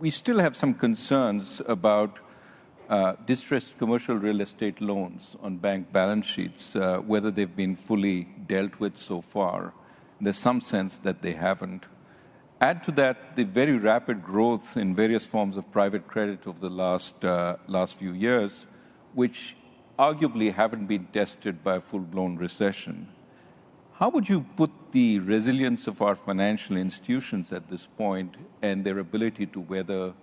we still have some concerns about distressed commercial real estate loans on bank balance sheets, whether they've been fully dealt with so far. There's some sense that they haven't. Add to that the very rapid growth in various forms of private credit over the last few years, which arguably haven't been tested by a full-blown recession. How would you put the resilience of our financial institutions at this point and their ability to weather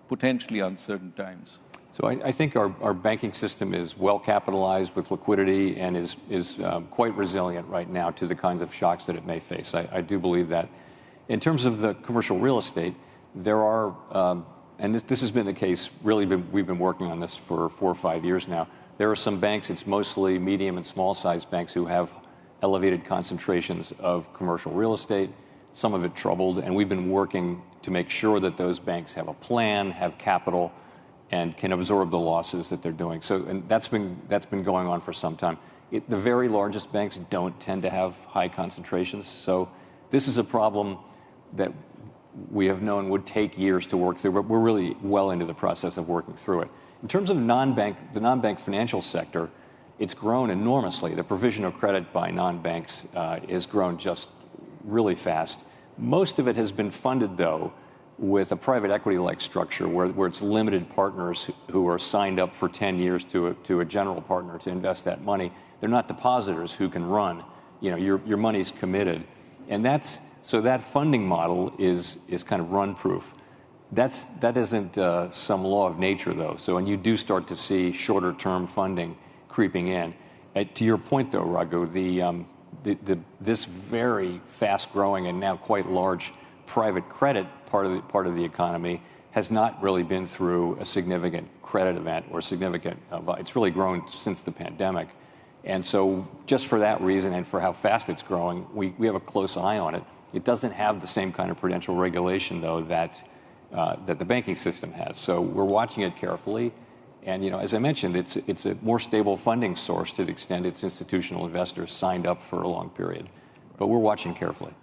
potentially uncertain times? So I think our banking system is well capitalized with liquidity and is quite resilient right now to the kinds of shocks that it may face. I do believe that. In terms of the commercial real estate, there are, and this has been the case, really we've been working on this for 4 or 5 years now. There are some banks, it's mostly medium and small sized banks, who have elevated concentrations of commercial real estate, some of it troubled, and we've been working to make sure that those banks have a plan, have capital, and can absorb the losses that they're doing. So, and that's been going on for some time. The very largest banks don't tend to have high concentrations, so this is a problem that we have known would take years to work through, but we're really well into the process of working through it. In terms of the non-bank financial sector, it's grown enormously. The provision of credit by non-banks has grown just really fast. Most of it has been funded, though, with a private equity-like structure where it's limited partners who are signed up for 10 years to a general partner to invest that money. They're not depositors who can run. You know, your money's committed. And so that funding model is kind of run-proof. That isn't some law of nature, though. So when you do start to see shorter-term funding creeping in, to your point, though, Raghu, this very fast-growing and now quite large private credit part of the economy has not really been through a significant credit event or significant. It's really grown since the pandemic, and so just for that reason and for how fast it's growing, we have a close eye on it. It doesn't have the same kind of prudential regulation, though, that the banking system has. So we're watching it carefully. And, you know, as I mentioned, it's a more stable funding source to the extent its institutional investors signed up for a long period. But we're watching carefully.